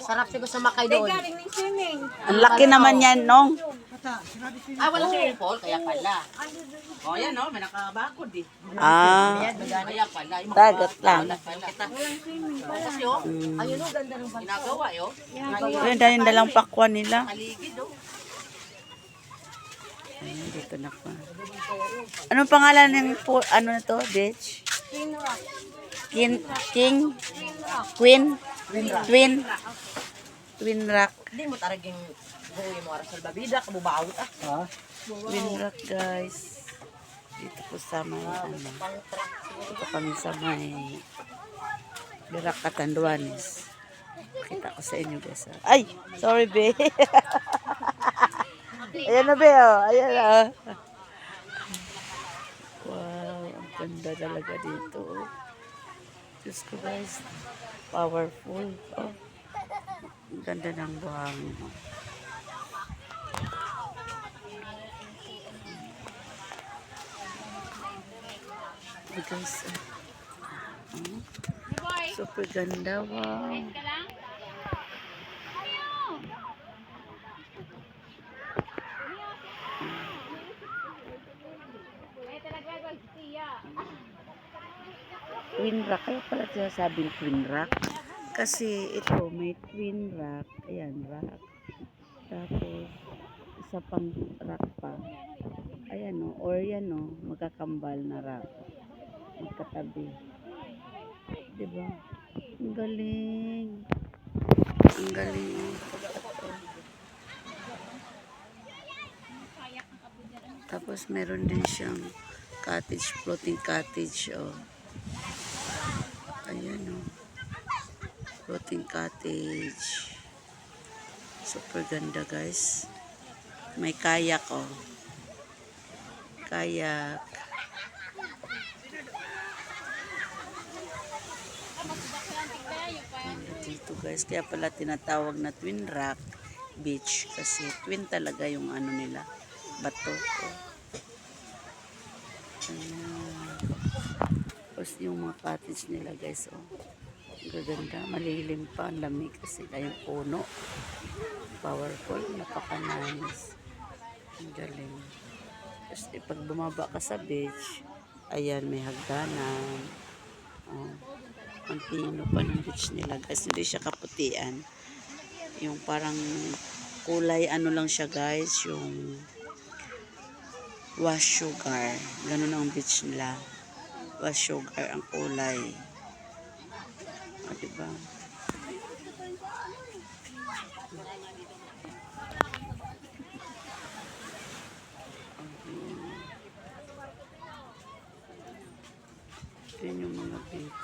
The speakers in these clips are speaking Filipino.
Sarap siguro sa makay doon. Ang laki naman yan, Nong. Wala swimming pool, kaya pala. O, yan o, may nakabakod eh. Kaya pala. Dagat lang. Kasi o, ayun o, ganda ng bansa. Ginagawa o. Ayun, dahil dalang pakwan nila. Kaligid o. Ayun, dito na pa. Anong pangalan ng ano na to, bitch? Twin Rock. Hindi mo taraging buhay mo ara sa babida, kabubawit ah. Twin Rock, guys. Dito po sa may, ano, dito kami sa may Birak, Catanduanes. Pakita ko sa inyo, guys. Ay! Sorry, be. Ayan na, be, oh. Ayan na. Wow, ang ganda talaga dito. Diyos ko, guys. Powerful. Oh. Ang ganda ng buhangin. Oh, guys. Oh. Super ganda. Wow. Twin Rock. Kaya pala sinasabing Twin Rock. Kasi ito, may Twin Rock. Ayan, rock. Tapos, isa pang rock pa. Ayan o. Or yan o. Magkakambal na rock. Magkatabi. Diba? Ang galing. Ang galing. Tapos, meron din siyang cottage, floating cottage. Oh. Ayan o. Floating cottage. Super ganda, guys. May kayak o. Kayak. Dito, guys. Kaya pala tinatawag na Twin Rock Beach. Kasi twin talaga yung ano nila. Bato. Oh. Ayan. Tapos yung mga cottage nila, guys. Oh. Gaganda. Malilim pa. Ang lamig kasi yung puno. Powerful. Napaka-nice. Ang galing. Tapos pag bumaba ka sa beach, ayan, may hagdanan. Oh. Ang pino pa ng beach nila, guys. Hindi siya kaputian. Yung parang kulay, ano lang siya, guys. Yung wash sugar. Ganun ang beach nila. Wash sugar ang kulay. O, diba? Yun yung mga beach.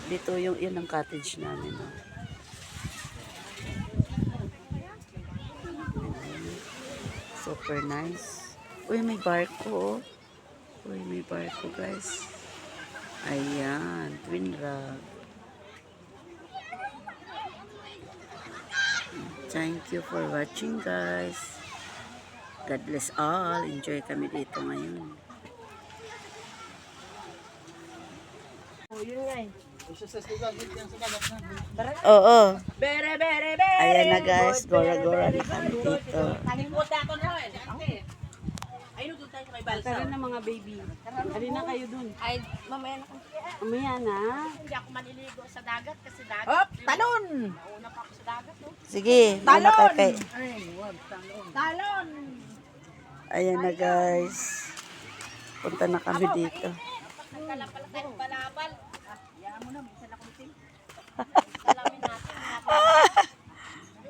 Dito yung yun ang cottage namin. No? Super nice. Uy, may barko. Oh. Uy, may barko, guys. Ayan, Twin Rock. Thank you for watching, guys. God bless all. Enjoy kami dito ngayon. Oo. Bere. Ayan na, guys. Gora-gora na kami dito. Kalimutan ko na eh. Ayun, doon tayo sa may balsa. Tara na mga baby. Tara na kayo dun. Ay, mamaya na kung Mamaya na. hindi ako maniligo sa dagat kasi dagat. Hop, talon! Nauna pa ako sa dagat. No? Sige. Talon! Talon! Ayan na, guys. Punta na kami dito. Nagkalapala tayo balabal. Hayaan mo na, minsan ako mitin.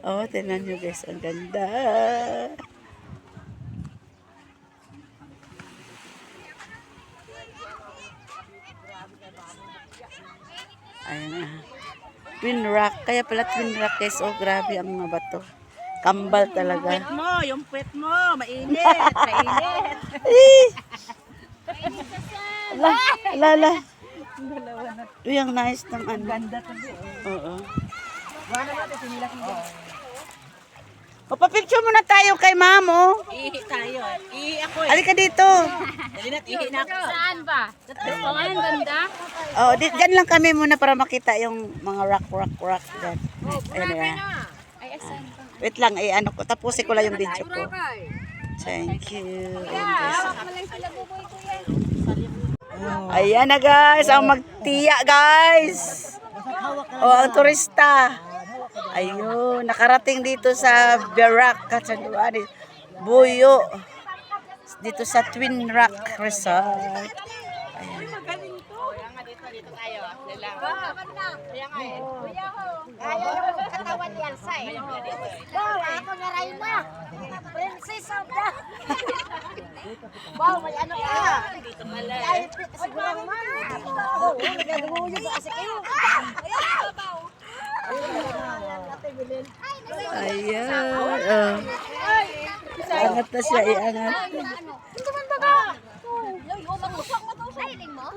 Oh, tingnan nyo, guys. Ang ganda. Ayan na. Twin Rock. Kaya pala Twin Rock, guys. Oh, grabe ang mga bato. Kambal talaga. Yung puwet mo, mainit. Ala. Uy, ang nice ng ano. Ganda to. Oo. Wala natin, sinilaki dyan. Papapicture muna tayo kay ma'am, oh. Ihi tayo. Ihi ako eh. Halika dito. Dali na, ihi na ako. Saan ba? Oh, ang ganda. Oh, dyan lang kami muna para makita yung mga rock dyan. Ayan na. Ay, asan ba? Wait lang, ano ko. Tapusin ko lang yung video ko. Thank you. Ayan na guys, ang magtiya guys. Oh, ang turista. Ayun, nakarating dito sa Barak, Katsanduani, Buyo. Dito sa Twin Rock Resort. Ayan. Dito tayo. Ayaw yung katawan ni Elsa eh. Wow, ako na rin na. Princess of the... Wow, may ano ka. Dito pala Ay, siguro naman. Oo, nagagawin yung kasi kayo. Ayan. Oh. Angat na siya, iangat. Ito man ba ka? Ay, ling mo?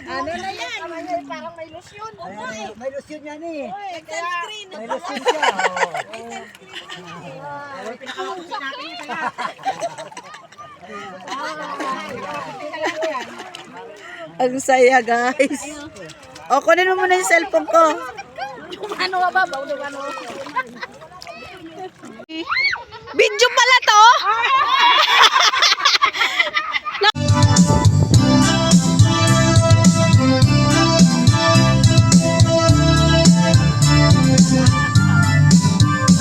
Ano na yan? Parang may lotion. May lotion yan eh. Sunscreen. May lotion siya. Ang saya guys. O, kunin mo muna yung cellphone ko. Ano ba? Bawdo ano? Video pala to.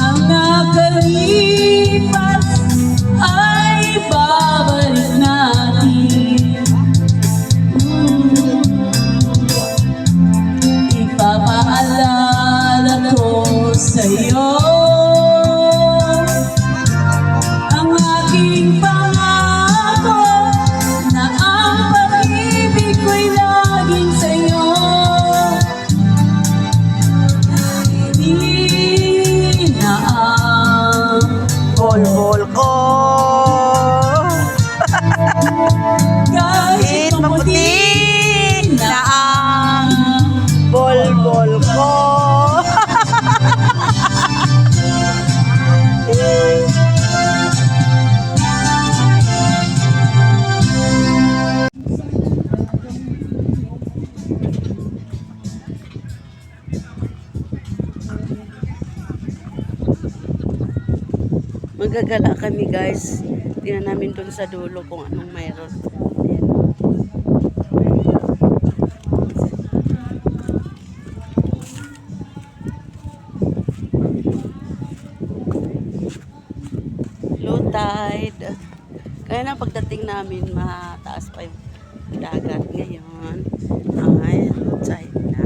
Ang nakalipas ay babalik natin. Ipapaalala ko sa'yo ang aking pangako na ang pag-ibig ko'y laging sa'yo. Hindi na ang Bol ko. kahit Maputi na ang bol ko. Magagala kami guys. Tingnan namin dun sa dulo kung anong mayroon. Ayan. Low tide. Kaya na pagdating namin, mataas pa yung dagat ngayon. Ay, low tide na.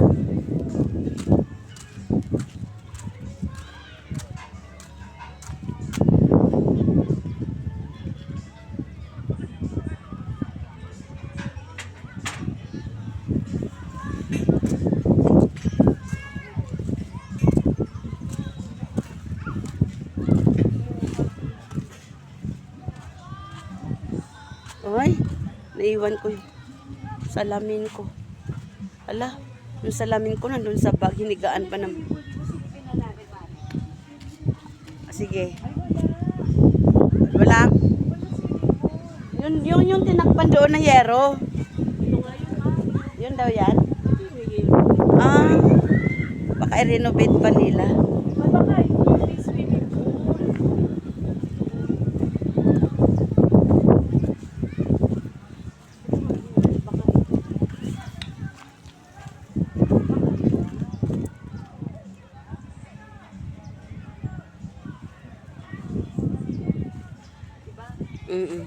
Ay, naiwan ko yung salamin ko. Ala, yung salamin ko nandun sa bag, hinigaan pa ng... Sige. Wala. Yung tinakpan doon na yero. Yun daw yan. Ah, baka i-renovate pa nila. Mm-mm.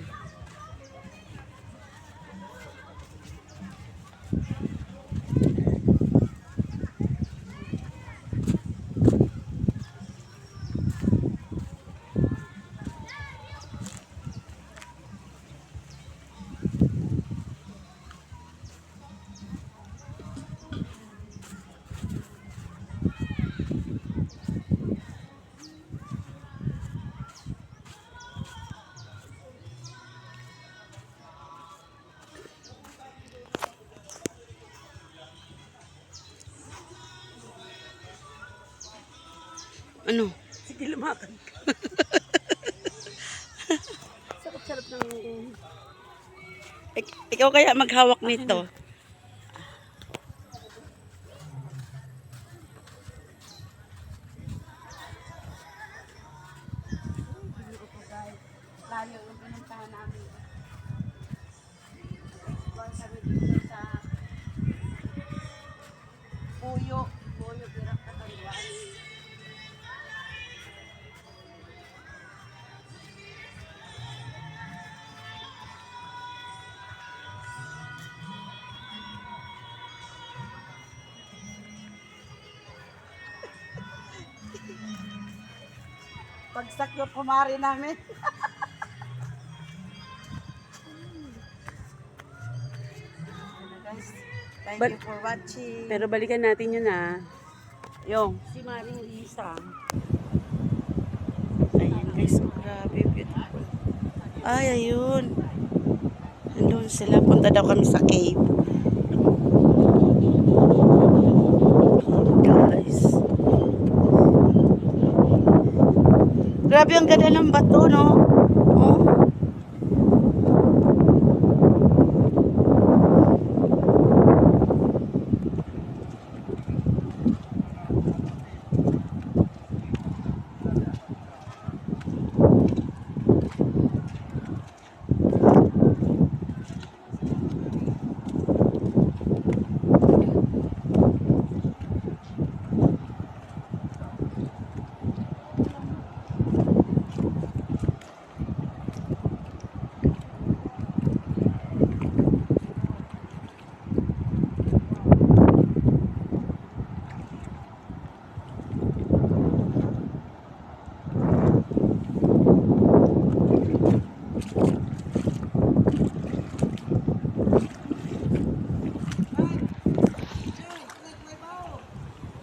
Ano? Sige, lumakan. Sarap-sarap ng... Ikaw kaya maghawak nito. Layo yung pinuntahan namin. Kami dito sa Puyo, Birak Katanduan. Pagsak yung kumari namin. Guys, thank But- you for watching. Pero balikan natin yun Yung. Si Maring Lisa. Ayan guys, so grabe, beautiful. Ay, ayun. Nandun sila. Punta daw kami sa cave. Guys. Grabe ang ganda ng bato, no? Oh.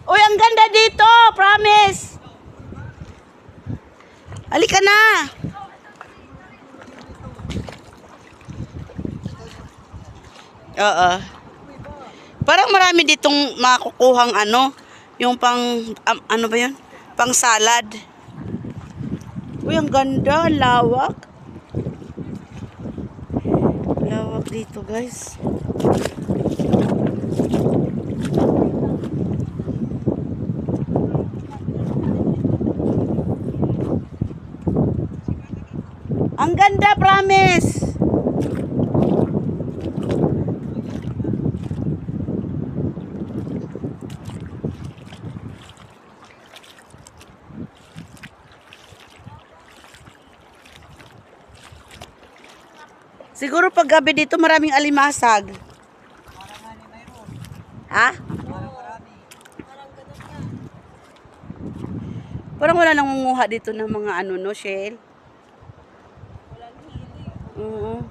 Uy, ang ganda dito, promise. Halika na. Oo. Parang marami ditong makukuhang yung pang, ano ba yun? Pang salad. Uy, ang ganda, ang lawak. Lawak dito, guys. Ang ganda, promise. Siguro pag gabi dito maraming alimasag. Ha? Parang wala nang manguha dito ng mga Shell. Oo.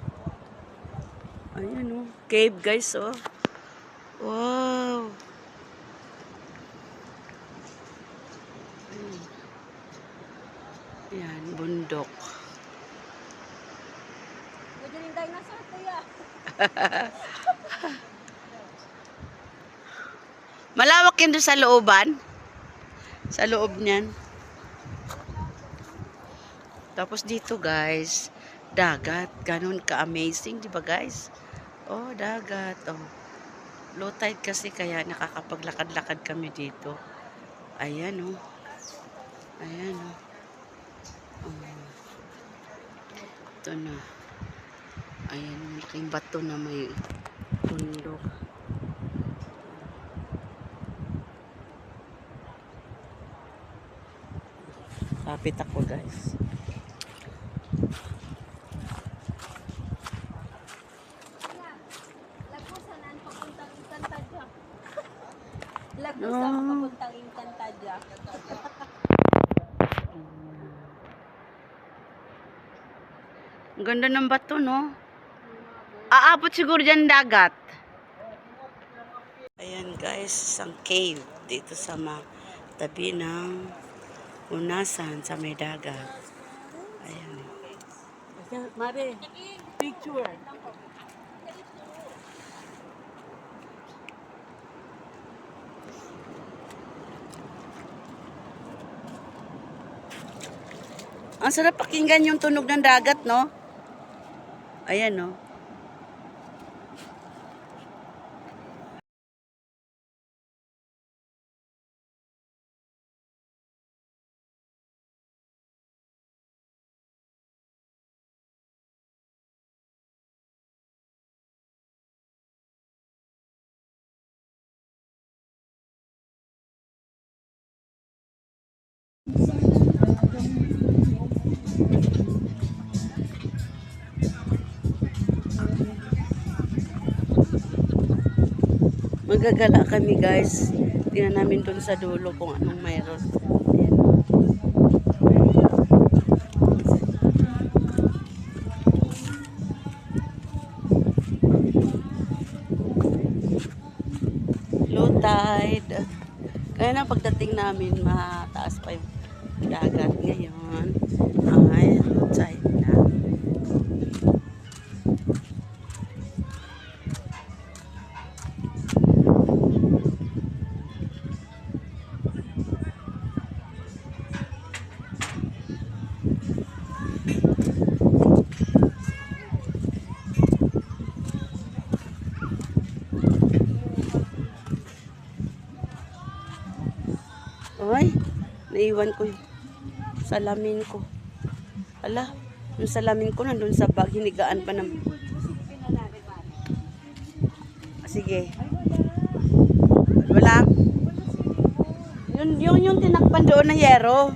Ayan, cave, guys, Wow. Ayan, bundok. Malawak yan doon sa looban. Sa loob niyan. Tapos dito, guys, dagat. Ganon ka-amazing, di ba, guys? Oh, dagat. Oh. Low tide kasi kaya nakakapaglakad-lakad kami dito. Ayan, Ayan, Ito na. Ayan, malaking bato na may bundok. Kapit ako, guys. Lagpusan papuntang Encantadja. Ang ganda ng bato, no? Aabot siguro dyan dagat. Ayan, guys, isang cave dito sa tabi ng unasan sa may dagat. Ayan. Mare, picture. Ang sarap pakinggan yung tunog ng dagat, no? Ayan, no? Magagala kami, guys. Tingnan namin dun sa dulo kung anong mayroon. Ayan. Low tide. Kaya na pagdating namin, mataas pa yung dagat ngayon. Ay, low tide na. Ay, naiwan ko yung salamin ko. Ala, yung salamin ko nandun sa bag, hinigaan pa ng... Sige. Wala. Yung tinakpan doon na yero.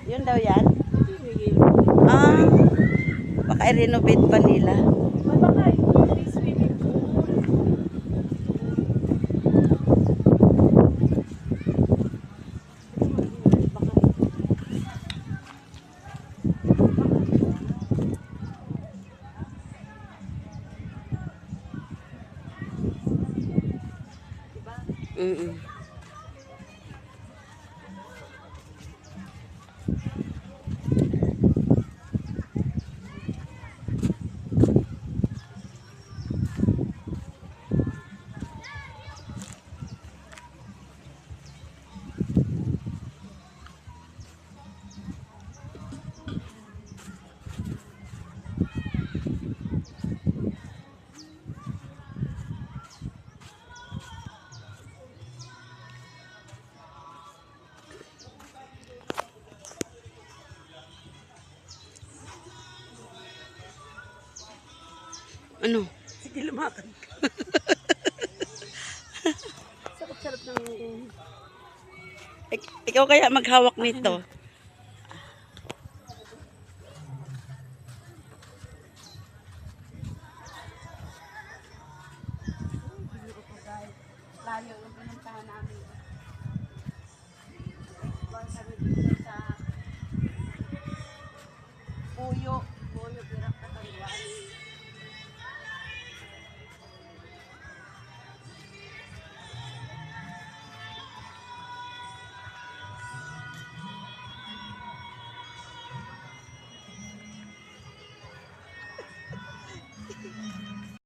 Yun daw yan. Ah, baka i-renovate pa nila. Mm-mm. Ano? Sige, lumakad ka. Sarap-sarap ng... Ikaw kaya maghawak nito. Layo yung pinuntahan namin.